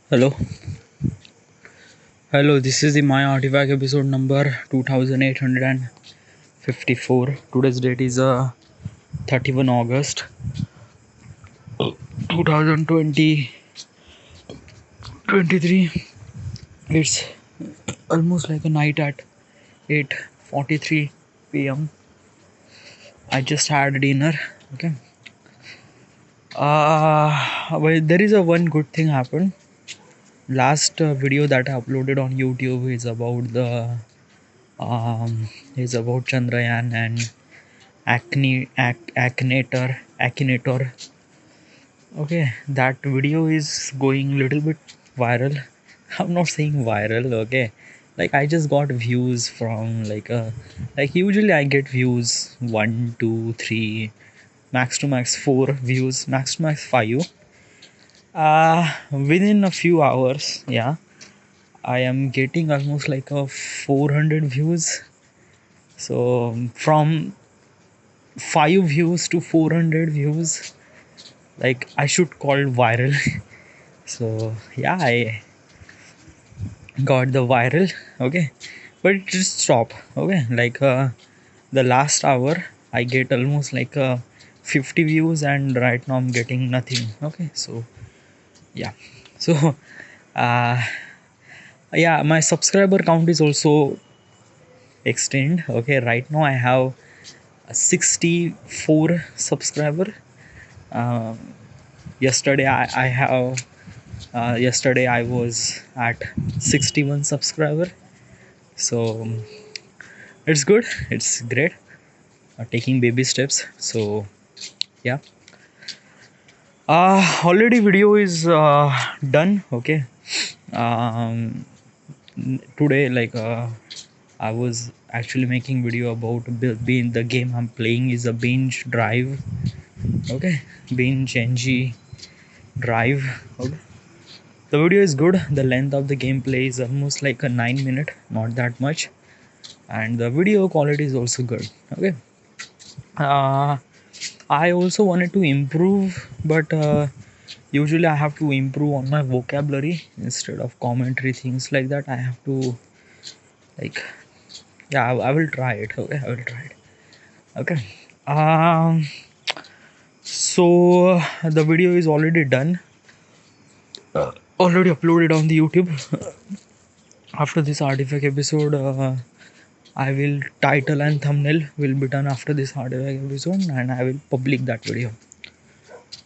Hello, hello. This is the My Artifact episode number 2854. Today's date is 31 August 2023. It's almost like a night at 8:43 p.m. I just had dinner. Okay. Well, there is a one good thing happened. Last video that I uploaded on YouTube is about the is about Chandran and Acne Acnator. Okay, that video is going little bit viral. I'm not saying viral, okay. Like I just got views from like usually I get views one, two, three, max to max four views, max to max five. Within a few hours, yeah, I am getting almost like a 400 views. So from 5 views to 400 views, like I should call viral. So yeah, I got the viral. Okay, but it just stop. Okay, like the last hour I get almost like 50 views, and right now I'm getting nothing. Okay, so yeah, so uh yeah, my subscriber count is also extend. Okay, right now I have a 64 subscriber. um, yesterday I was at 61 subscriber. So it's good, it's great, taking baby steps. So yeah, already video is done. Okay. um, Today, like I was actually making video about being the game I'm playing is a binge drive. Okay, binge ng drive. Okay, the video is good. The length of the gameplay is almost like a 9 minute, not that much, and the video quality is also good. Okay. uh, I also wanted to improve, but usually I have to improve on my vocabulary instead of commentary, things like that. I have to, like, yeah, I will try it. Okay, I will try it. Okay. um so the video is already done, already uploaded on the YouTube. After this artifact episode, I will title and thumbnail will be done after this artifact episode, and I will public that video.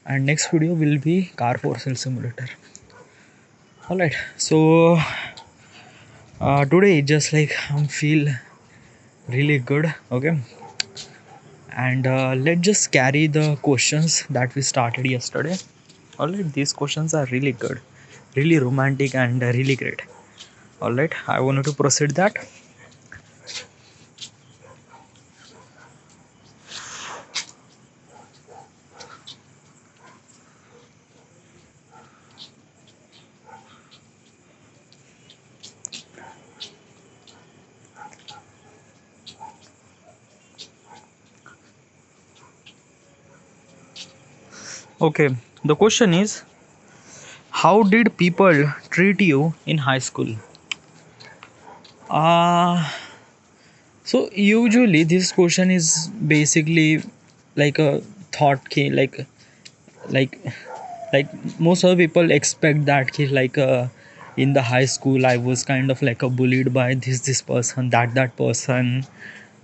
And next video will be car for sale simulator. All right. So today just like I feel really good. Okay, and let's just carry the questions that we started yesterday. All right, these questions are really good, really romantic, and really great. All right, I wanted to proceed that. Okay, the question is, how did people treat you in high school? uh so usually this question is basically like a thought key, like like most of the people expect that kid, like in the high school I was kind of like a bullied by this person, that person.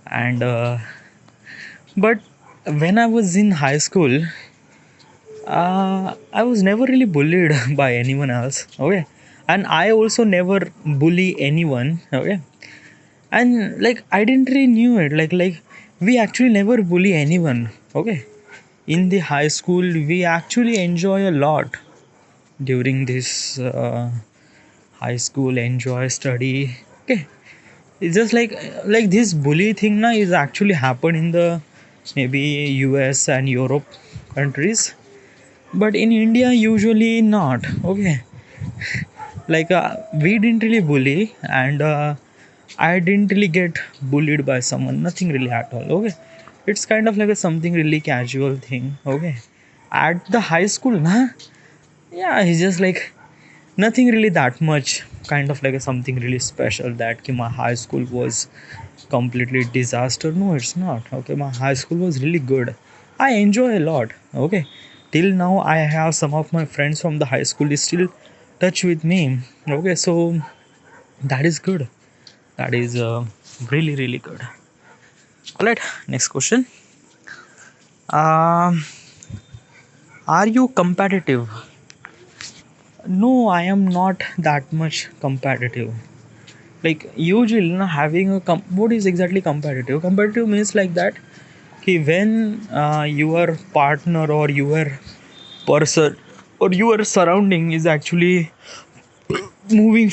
And but when I was in high school, I was never really bullied by anyone else. Okay, and I also never bully anyone. Okay, and like I didn't really knew it, like we actually never bully anyone. Okay, in the high school we actually enjoy a lot during this high school, enjoy study. Okay, it's just like this bully thing now is actually happen in the maybe US and Europe countries, but in India usually not. Okay, like we didn't really bully, and I didn't really get bullied by someone, nothing really at all. Okay, it's kind of like a something really casual thing. Okay, at the high school, nah, yeah, it's just like nothing really that much kind of like a something really special that ki my high school was completely disaster. No, it's not. Okay, my high school was really good. I enjoy a lot. Okay, till now I have some of my friends from the high school is still touch with me. Okay, so that is good. That is really really good. All right, next question. um are you competitive? No, I am not that much competitive. Like usually having a what is exactly competitive? Competitive means like that कि when your partner or your person or your surrounding is actually moving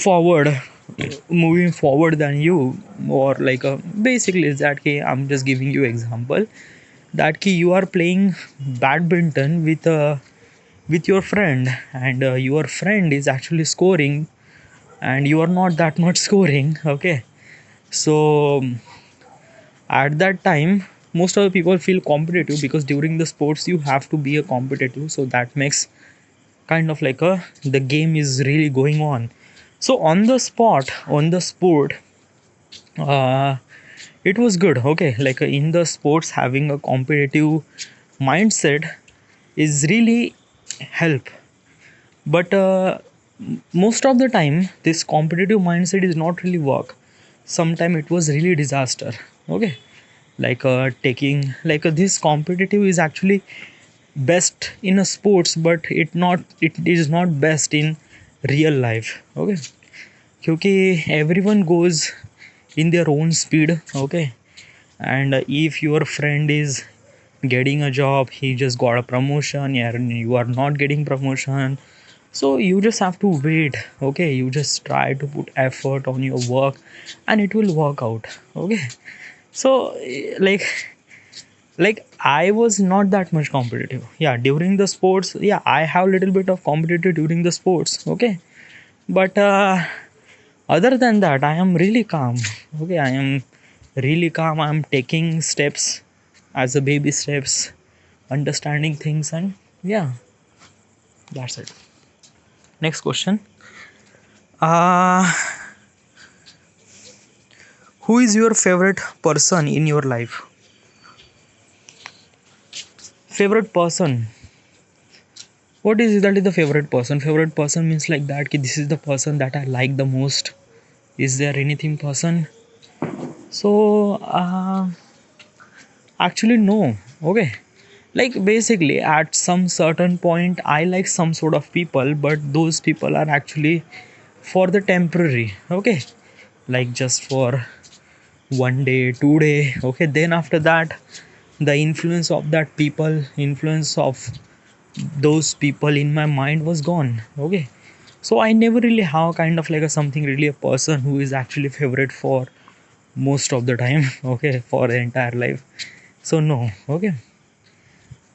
moving forward than you, or like basically is that कि I'm just giving you example that कि you are playing badminton with your friend, and your friend is actually scoring and you are not that much scoring. Okay, so at that time most of the people feel competitive because during the sports you have to be a competitive, so that makes kind of like a the game is really going on. So on the spot, on the sport, uh, it was good. Okay, like in the sports having a competitive mindset is really help, but most of the time this competitive mindset is not really work. Sometime it was really disaster. Okay, like taking like this competitive is actually best in a sports, but it is not best in real life. Okay, क्योंकि everyone goes in their own speed. Okay, and if your friend is getting a job, he just got a promotion, and you are not getting promotion, so you just have to wait. Okay, you just try to put effort on your work and it will work out. Okay, so like I was not that much competitive. Yeah, during the sports, yeah, I have a little bit of competitive during the sports. Okay, but other than that I am really calm. Okay, I am really calm. I'm taking steps as a baby steps, understanding things, and yeah, that's it. Next question. uh who is your favorite person in your life? Favorite person, what is exactly the favorite person? Favorite person means like that ki this is the person that I like the most. Is there anything person? So actually no. Okay, like basically at some certain point I like some sort of people, but those people are actually for the temporary. Okay, like just for 1 day 2 day. Okay, then after that the influence of that people, influence of those people in my mind was gone. Okay, so I never really have kind of like a something really a person who is actually favorite for most of the time. Okay, for the entire life. So no. Okay,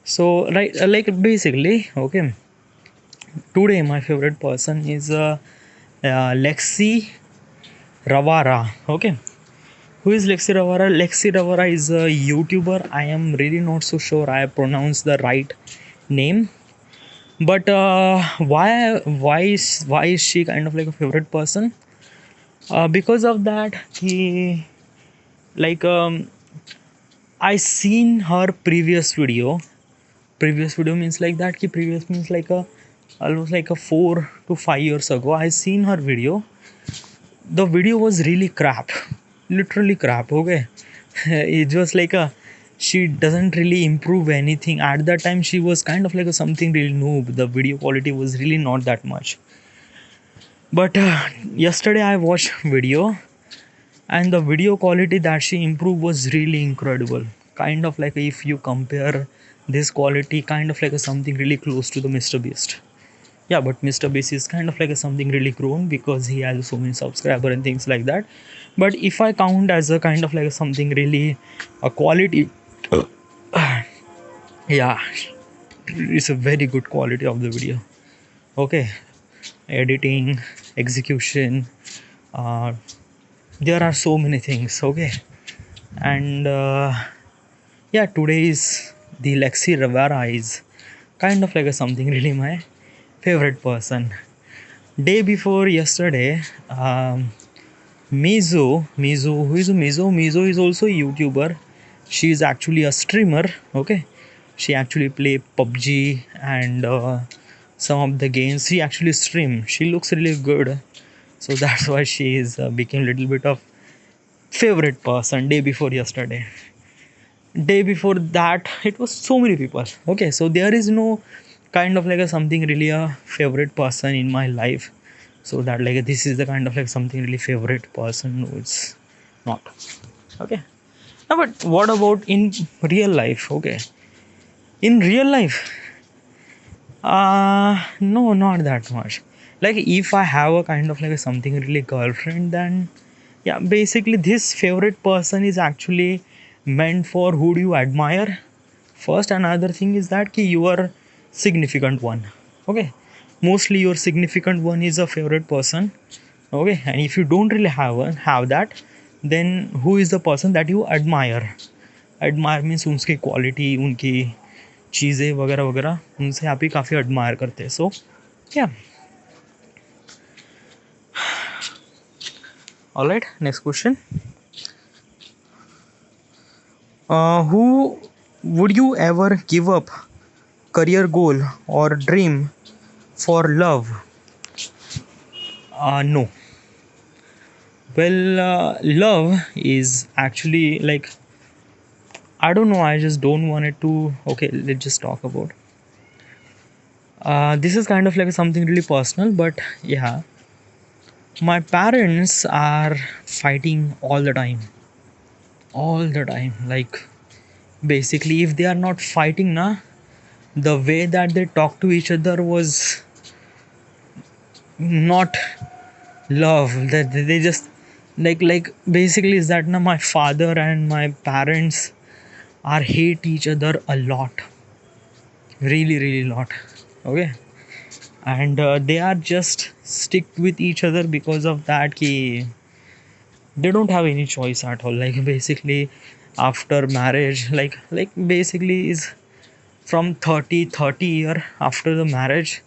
so right, like basically, okay, today my favorite person is Lexi Ravara. Okay, who is Lexi Ravara? Lexi Ravara is a YouTuber. I am really not so sure I pronounced the right name, but why is she kind of like a favorite person? Because of that he, like I seen her previous video means like that ki previous means like a almost like a 4 to 5 years ago I seen her video. The video was really crap, literally crap. Okay, it was like a, she doesn't really improve anything. At that time she was kind of like a something really noob. The video quality was really not that much. But yesterday I watched video, and the video quality that she improved was really incredible. Kind of like if you compare this quality kind of like a something really close to the Mr. Beast. Yeah, but Mr. Beast is kind of like a something really grown because he has so many subscribers and things like that. But if I count as a kind of like a something really a quality, yeah, it's a very good quality of the video. Okay, editing, execution, uh, there are so many things. Okay, and yeah, today is the Lexi Rivera is kind of like a something really my favorite person. Day before yesterday, Mizo, who is Mizo? Mizo is also a YouTuber. She is actually a streamer. Okay, she actually play PUBG and some of the games. She actually stream. She looks really good, so that's why she is became little bit of favorite person. Day before yesterday, day before that, it was so many people. Okay, so there is no kind of like a something really a favorite person in my life, so that like this is the kind of like something really favorite person. No, it's not. Okay, now but what about in real life? Okay, in real life, no, not that much. Like if I have a kind of like a something really girlfriend, then yeah, basically this favorite person is actually meant for who do you admire first. Another thing is that ki your significant one. Okay, mostly your significant one is a favorite person. Okay, and if you don't really have that, then who is the person that you admire? Admire means उनकी quality, उनकी चीज़ें वगैरह वगैरह, उनसे आप ही काफ़ी admire करते हैं. So yeah, all right, next question. Who would you ever give up career goal or dream for love? No. Well, love is actually like, I don't know. I just don't want it to. Okay, let's just talk about. This is kind of like something really personal, but yeah, my parents are fighting all the time. Like basically, if they are not fighting, na, the way that they talk to each other was not love. That they just like basically is that na, my father and my parents are hate each other a lot, really lot. Okay, and they are just stick with each other because of that ki they don't have any choice at all. Like basically after marriage, like basically is from 30 year after the marriage,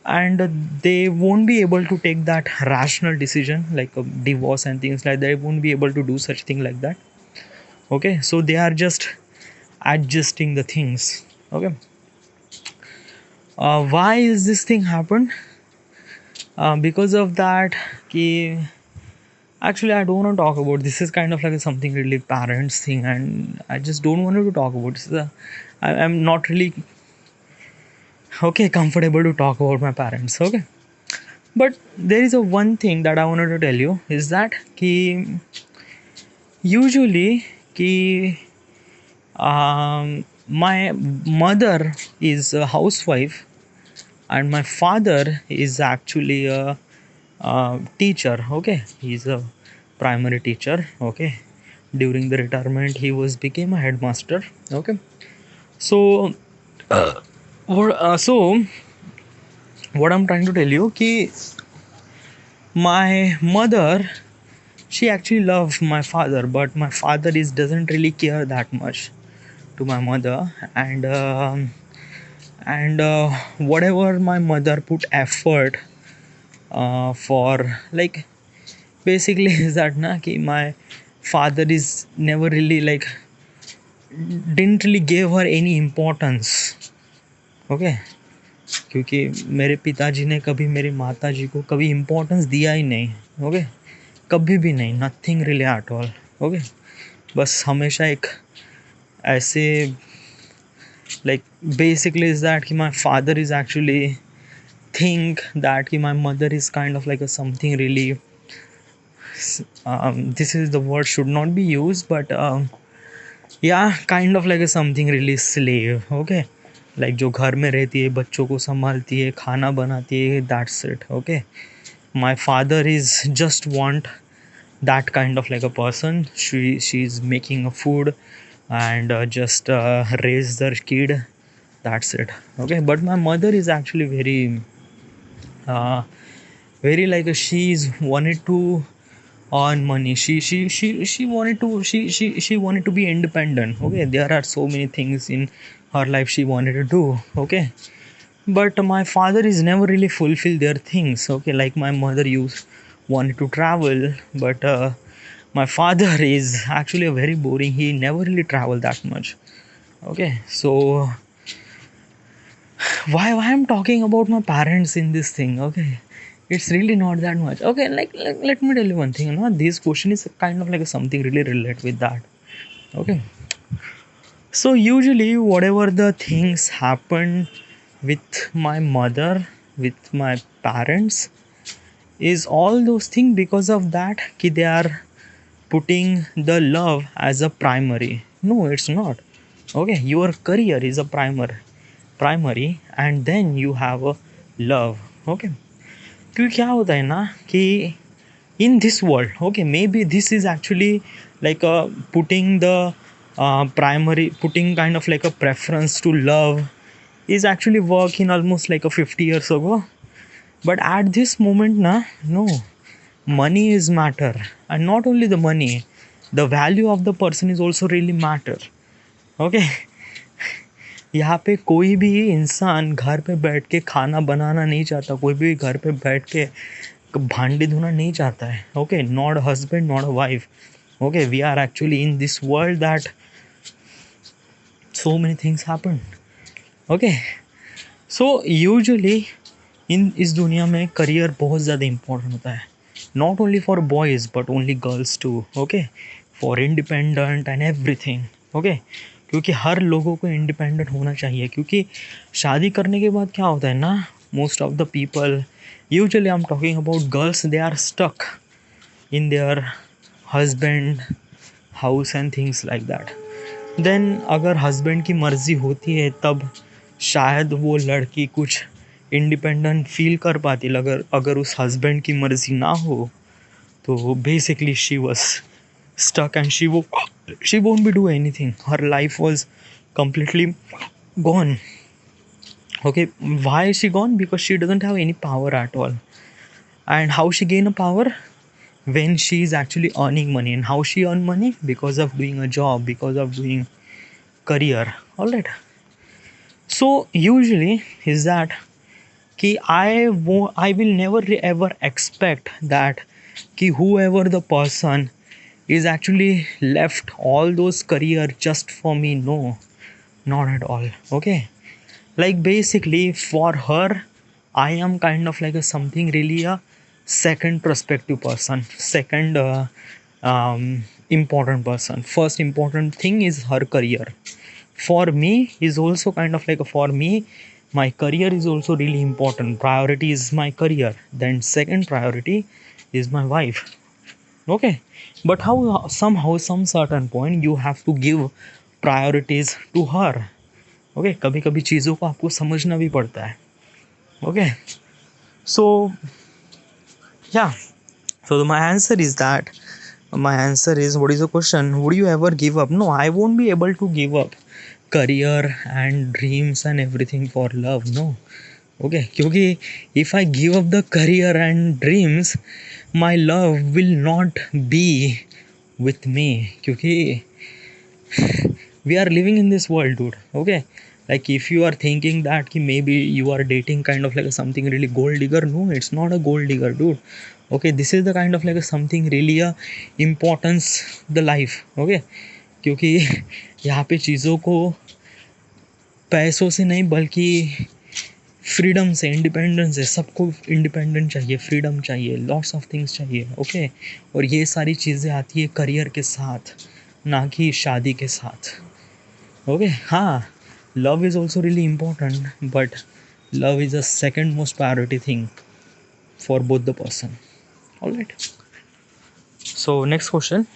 and they won't be able to take that rational decision like a divorce and things like that. They won't be able to do such thing like that. Okay, so they are just adjusting the things. Okay, why is this thing happen? Because of that ki actually I don't want to talk about this. Is kind of like something really parents thing, and I just don't want to talk about this. I'm not really okay comfortable to talk about my parents. Okay, but there is a one thing that I wanted to tell you is that ki usually ki my mother is a housewife and my father is actually a teacher. Okay, he's a primary teacher. Okay, during the retirement he was became a headmaster. Okay, so so what I'm trying to tell you ki my mother, she actually loves my father, but my father is doesn't really care that much to my mother. And whatever my mother put effort for like basically is that na ki my father is never really like didn't really give her any importance. Okay, क्योंकि मेरे पिताजी ने कभी मेरी माता जी को कभी importance दिया ही नहीं. ओके, कभी भी नहीं, nothing really at all. Okay, बस हमेशा एक ऐसे like basically is that ki my father is actually think that ki my mother is kind of like a something really this is the word should not be used, but yeah, kind of like a something really slave. Okay, like जो घर में रहती है, बच्चों को संभालती है, खाना बनाती है, that's it. Okay, my father is just want that kind of like a person. She's making a food and just raise their kid, that's it. Okay, but my mother is actually uh, very like she's wanted to earn money. She wanted to she wanted to be independent. Okay, there are so many things in her life she wanted to do. Okay, but my father is never really fulfilled their things. Okay, like my mother used wanted to travel, but my father is actually a very boring. He never really traveled that much. Okay, so why I'm talking about my parents in this thing? Okay, it's really not that much. Okay, like let me tell you one thing. This question is kind of like something really relate with that. Okay, so usually whatever the things happen with my mother, with my parents, is all those things because of that ki they are putting the love as a primary. No, it's not. Okay, your career is a primary, and then you have a love. Okay, क्योंकि क्या होता है ना कि in this world, okay, maybe this is actually like putting the primary, putting kind of like a preference to love is actually working almost like a 50 years ago. But at this moment na, no, money is matter. And not only the money, the value of the person is also really matter. Okay, यहाँ पे कोई भी इंसान घर पे बैठ के खाना बनाना नहीं चाहता, कोई भी घर पे बैठ के भांडे धोना नहीं चाहता है. Okay, not husband, not a wife. Okay, we are actually in this world that so many things happen. Okay, so usually in इस दुनिया में करियर बहुत ज़्यादा इम्पोर्टेंट होता है. Not only for boys but only girls too. Okay, for independent and everything. Okay, क्योंकि हर लोगों को इंडिपेंडेंट होना चाहिए. क्योंकि शादी करने के बाद क्या होता है ना, most of the people, usually I am talking about girls, they are stuck in their husband house and things like that. Then अगर husband की मर्ज़ी होती है तब शायद वो लड़की कुछ इंडिपेंडेंट फील कर पाती. अगर अगर उस हस्बैंड की मर्ज़ी ना हो तो basically she was stuck and she won't be do anything. Her life was completely gone. Okay, why is she gone? Because she doesn't have any power at all. And how she gain a power? When she is actually earning money. And how she earn money? Because of doing a job, because of doing career. All right, so usually is that कि I will never ever expect that कि whoever the person is actually left all those career just for me. No, not at all. Okay, like basically for her I am kind of like a something really a second perspective person, second important person. First important thing is her career. For me is also kind of like a, for me my career is also really important. Priority is my career, then second priority is my wife. Okay, but how somehow some certain point you have to give priorities to her. Okay, कभी कभी चीज़ों को आपको समझना भी पड़ता है. Okay, सो या, so my answer is that, my answer is, what is the question, would you ever give up? No, I won't be able to give up career and dreams and everything for love. No. Okay, क्योंकि if I give up the career and dreams, my love will not be with me. क्योंकि we are living in this world, dude. Okay, like if you are thinking that ki maybe you are dating kind of like a something really gold digger, no, it's not a gold digger, dude. Okay, this is the kind of like a something really a importance the life. Okay, क्योंकि यहाँ पे चीज़ों को पैसों से नहीं बल्कि freedom से, इंडिपेंडेंस है. सबको इंडिपेंडेंट चाहिए, फ्रीडम चाहिए, लॉट्स ऑफ थिंग्स चाहिए. ओके, और ये सारी चीज़ें आती है करियर के साथ, ना कि शादी के साथ. ओके, हाँ, love is also really important, but love is the second most priority thing for both the person. All right, so next question,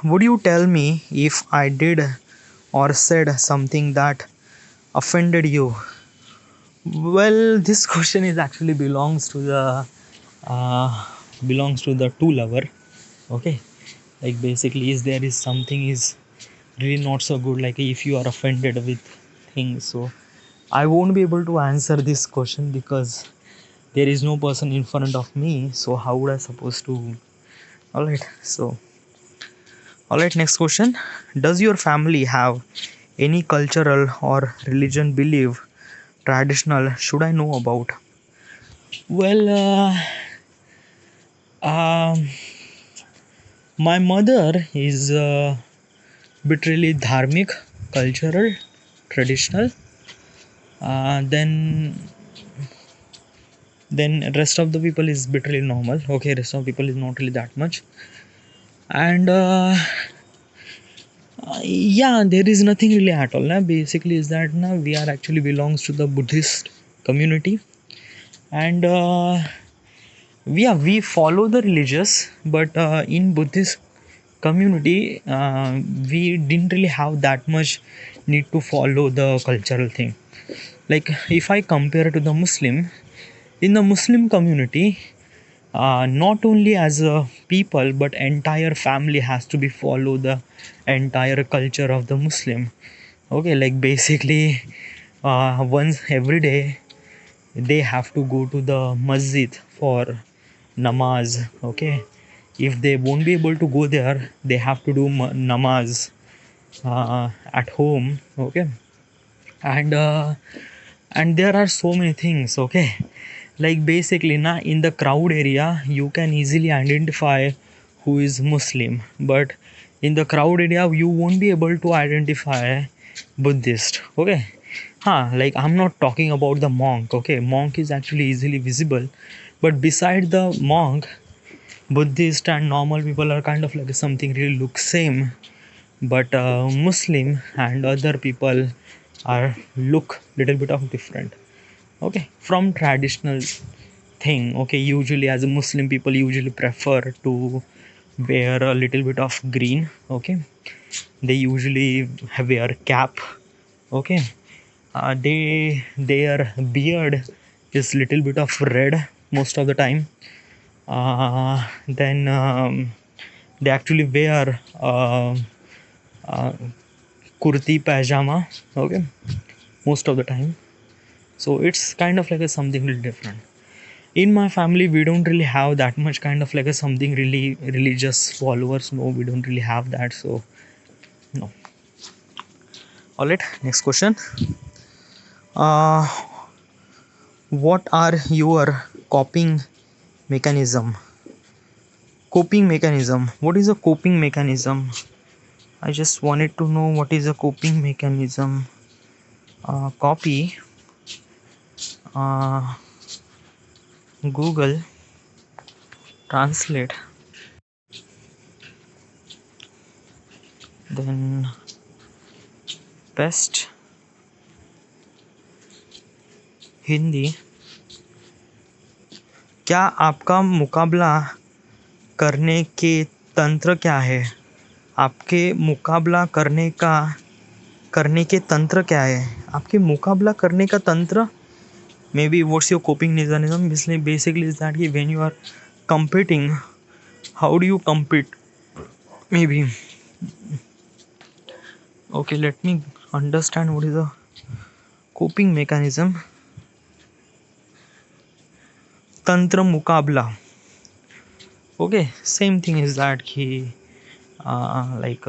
would you tell me if I did or said something that offended you? Well, this question is actually belongs to the two lover. Okay, like basically is there is something is really not so good, like if you are offended with things. So I won't be able to answer this question because there is no person in front of me, so how would I supposed to? All right, so all right, next question, does your family have any cultural or religion belief traditional should I know about? Well, um, my mother is bit really dharmic, cultural, traditional. Then rest of the people is bit really normal. Okay, rest of people is not really that much. And yeah, there is nothing really at all. Na? Basically, is that na, we are actually belongs to the Buddhist community, and we follow the religious, but in Buddhist community, we didn't really have that much need to follow the cultural thing. Like if I compare to the Muslim, in the Muslim community, not only as a people but entire family has to be follow the entire culture of the Muslim. Okay, like basically once every day they have to go to the masjid for namaz. Okay, if they won't be able to go there, they have to do namaz at home. Okay, and there are so many things. Okay, like basically na in the crowd area you can easily identify who is Muslim, but in the crowd area you won't be able to identify Buddhist. Okay, like I'm not talking about the monk. Okay, monk is actually easily visible, but beside the monk, Buddhist and normal people are kind of like something really looks same, but Muslim and other people are look little bit of different. Okay, from traditional thing. Okay, usually as a Muslim people usually prefer to wear a little bit of green. Okay, they usually wear cap. Okay, their beard is little bit of red most of the time. Then they actually wear uh, kurti pajama. Okay, most of the time. So it's kind of like a something little different. In my family we don't really have that much kind of like a something really religious followers. No, we don't really have that. So no. All right, next question. uh what are your mechanism coping mechanism? What is a coping mechanism? I just wanted to know what is a coping mechanism. Copy uh Google translate, then best Hindi. क्या आपका मुकाबला करने के तंत्र क्या है? आपके मुकाबला करने के तंत्र क्या है? आपके मुकाबला करने का तंत्र, may be what's your coping mechanism. Basically is that when you are competing, how do you compete? Maybe. Okay, let me understand what is a coping mechanism. Tantra mukabla. Okay, same thing is that like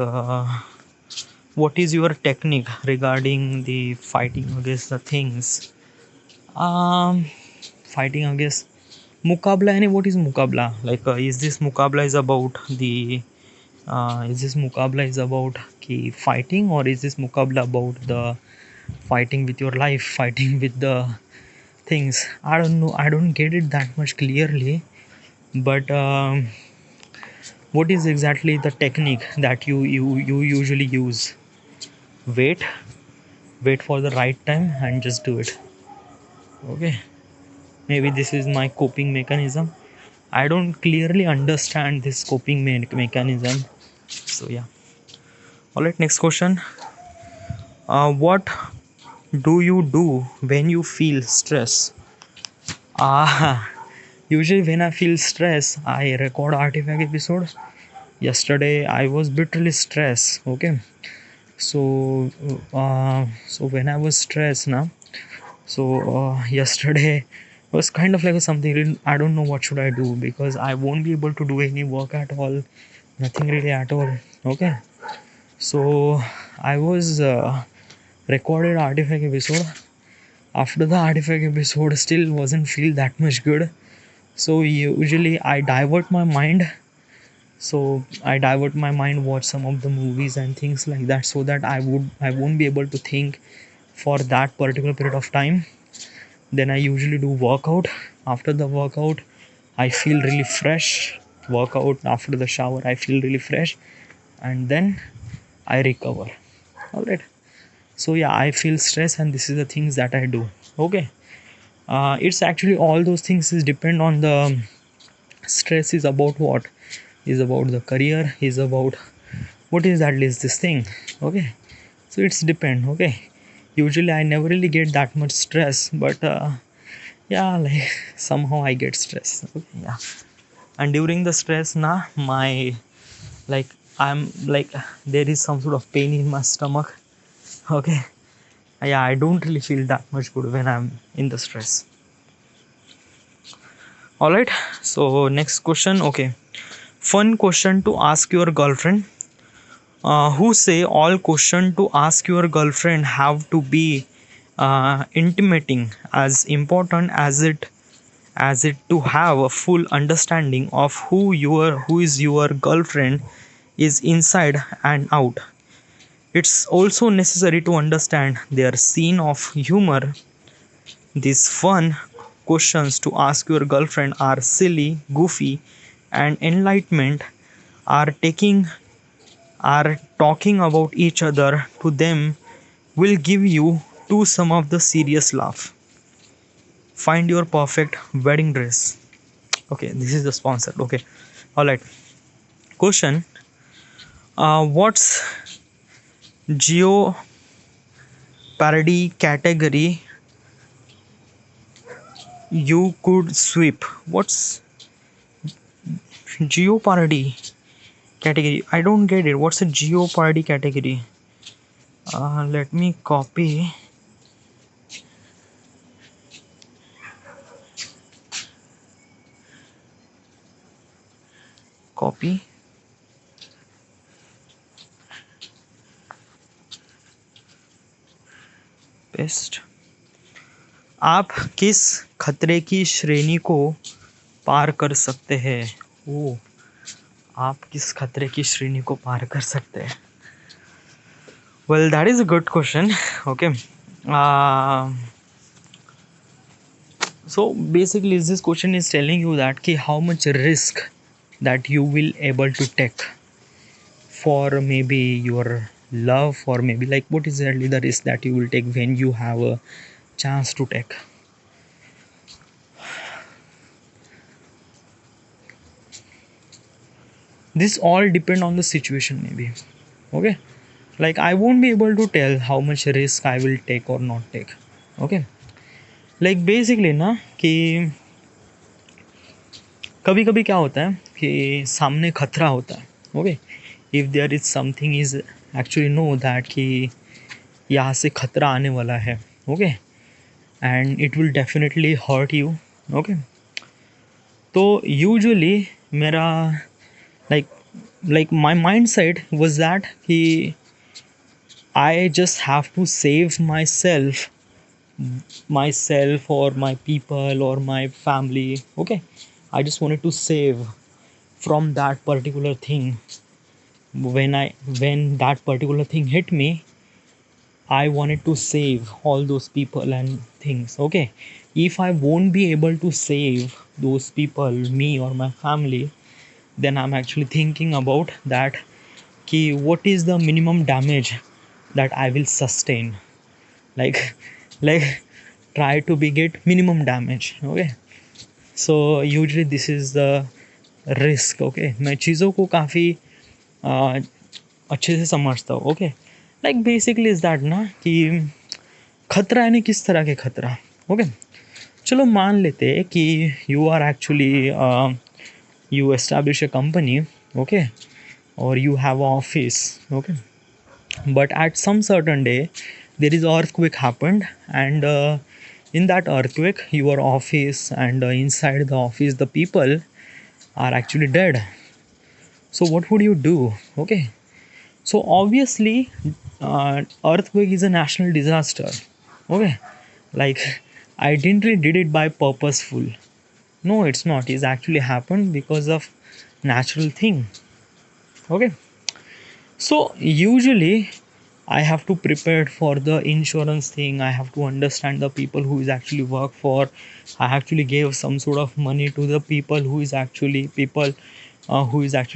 what is your technique regarding the fighting against the things? Fighting against mukabla. And what is mukabla? Like is this mukabla is about the is this mukabla is about fighting, or is this mukabla about the fighting with your life, fighting with the things? I don't know, I don't get it that much clearly, but what is exactly the technique that you usually use? Wait, wait for the right time and just do it. Okay, maybe this is my coping mechanism. I don't clearly understand this coping mechanism. So yeah. All right, next question. What do you do when you feel stress? Ah, usually when I feel stress, I record artifact episode. Yesterday I was bitterly stressed. Okay, so when I was stressed now, so yesterday was kind of like something I don't know what should I do, because I won't be able to do any work at all, nothing really at all. Okay, so I was recorded artifact episode. After the artifact episode still wasn't feel that much good, so usually I divert my mind, watch some of the movies and things like that, so that I won't be able to think for that particular period of time. Then I usually do workout. After the workout I feel really fresh. Workout after the shower I feel really fresh, and then I recover. All right. So yeah, I feel stress, and this is the things that I do. Okay. It's actually all those things is depend on the stress is about what is about the career, is about what is that is this thing. Okay. So it's depend. Okay. Usually I never really get that much stress, but yeah, like somehow I get stress. Okay. Yeah. And during the stress na my, like, I'm like, there is some sort of pain in my stomach. Okay. Yeah, I don't really feel that much good when I'm in the stress. All right. So next question. Okay, fun question to ask your girlfriend. Who say all question to ask your girlfriend have to be intimating as important as it to have a full understanding of who is your girlfriend is inside and out. It's also necessary to understand their scene of humor. These fun questions to ask your girlfriend are silly, goofy, and enlightenment are talking about each other to them will give you to some of the serious laugh. Find your perfect wedding dress. Okay, this is the sponsored. Okay, all right. Question: what's geo parody category you could sweep? What's geo parody category? I don't get it. What's a geo parody category? Let me copy paste. आप किस खतरे की श्रेणी को पार कर सकते हैं? ओ, आप किस खतरे की श्रेणी को पार कर सकते हैं? Well, that is a good question. Okay. So basically this question is telling you that ki how much risk that you will able to take for maybe your love, or maybe like what is exactly the risk that you will take when you have a chance to take. This all depend on the situation maybe. Okay, like I won't be able to tell how much risk I will take or not take. Okay, like basically ना कि कभी कभी क्या होता है कि सामने खतरा होता है. Okay, if there is something is actually know that कि यहाँ से खतरा आने वाला है. Okay, and it will definitely hurt you. Okay, तो यूजुअली मेरा like my mindset was that कि I just have to save myself or my people or my family. Okay, I just wanted to save from that particular thing. When that particular thing hit me, I wanted to save all those people and things. Okay, if I won't be able to save those people, me or my family, then I'm actually thinking about that ki what is the minimum damage that I will sustain. like like try to be get minimum damage. Okay, so usually this is the risk. Okay, मैं चीज़ों को काफ़ी अच्छे से समझता हूँ. Okay, like basically is that ना कि खतरा यानी किस तरह के खतरा. ओके, चलो मान लेते हैं कि you are actually you establish a company. Okay, or you have an office. Okay, but at some certain day there is earthquake happened, and in that earthquake your office and inside the office the people are actually dead. So what would you do? Okay, so obviously earthquake is a national disaster. Okay, like I didn't really did it by purposeful. No, it's not. It's actually happened because of natural thing. Okay, so usually I have to prepare for the insurance thing. I have to understand the people who is actually work for. I actually gave some sort of money to the people who is actually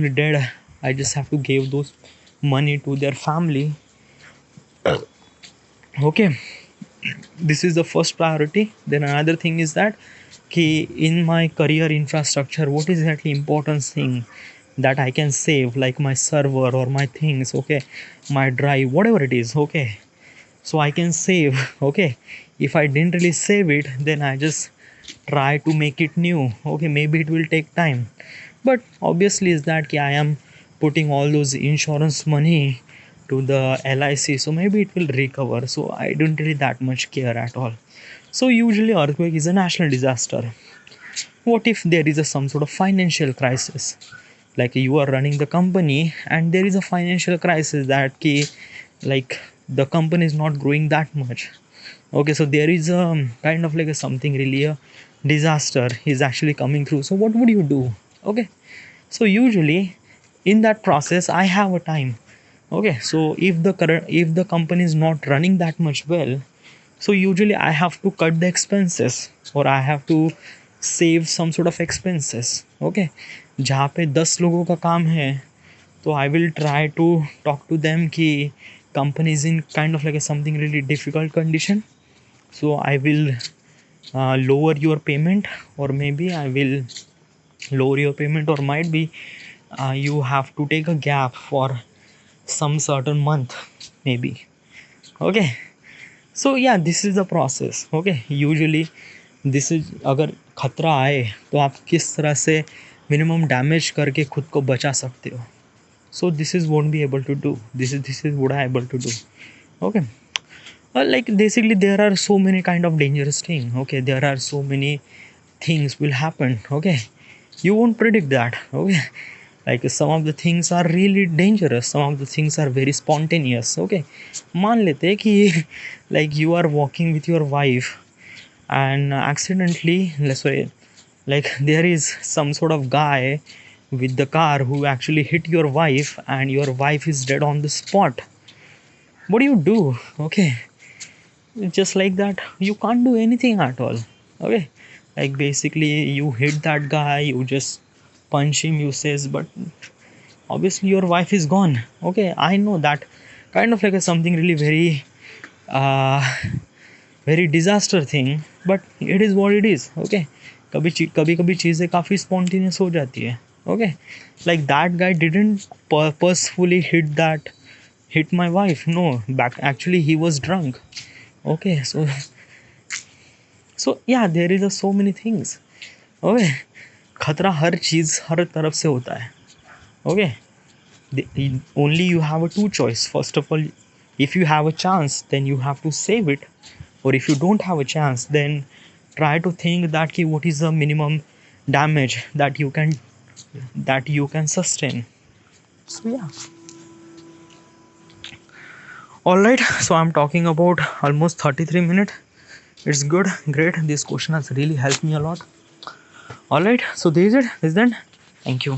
dead. I just have to give those money to their family. Okay, this is the first priority. Then another thing is that in my career infrastructure, what is exactly important thing that I can save, like my server or my things, okay, my drive, whatever it is, okay, so I can save. Okay, if I didn't really save it, then I just try to make it new. Okay, maybe it will take time, but obviously is that I am putting all those insurance money to the LIC, so maybe it will recover. So I don't really that much care at all. So usually earthquake is a national disaster. What if there is some sort of financial crisis, like you are running the company and there is a financial crisis that like the company is not growing that much. Okay, so there is a kind of like a something really a disaster is actually coming through. So what would you do? Okay, so usually in that process I have a time. Okay, so if the company is not running that much well, so usually I have to cut the expenses or I have to save some sort of expenses. Okay, जहाँ पे 10 लोगों का काम है, तो I will try to talk to them कि company is in kind of like a something really difficult condition, so I will lower your payment, or maybe I will lower your payment, or might be you have to take a gap for some certain month maybe. Okay, so yeah, this is the process. Okay, usually this is अगर खतरा आए तो आप किस तरह से minimum damage करके खुद को बचा सकते हो. So this is won't be able to do, this is would I able to do. Okay, like basically there are so many kind of dangerous thing. Okay, there are so many things will happen. Okay, you won't predict that. Okay, like some of the things are really dangerous, some of the things are very spontaneous. Okay, मान लेते हैं कि like you are walking with your wife and accidentally, let's say, like there is some sort of guy with the car who actually hit your wife and your wife is dead on the spot. What do you do? Okay, just like that you can't do anything at all. Okay, like basically you hit that guy, you just punch him, you says, but obviously your wife is gone. Okay, I know that kind of like a something really very uh very disaster thing, but it is what it is. Okay, कभी कभी चीज़ें काफ़ी spontaneous हो जाती है. Okay, like that guy didn't purposefully hit my wife. No, back actually he was drunk. Okay, so yeah, there is so many things. Okay, खतरा हर चीज़ हर तरफ से होता है. Okay, only you have a two choice. First of all, if you have a chance, then you have to save it, or if you don't have a chance, then try to think that what is the minimum damage that you can sustain. So yeah, all right, so I'm talking about almost 33 minutes. It's good, great. This question has really helped me a lot. All right, so this is it. Thank you.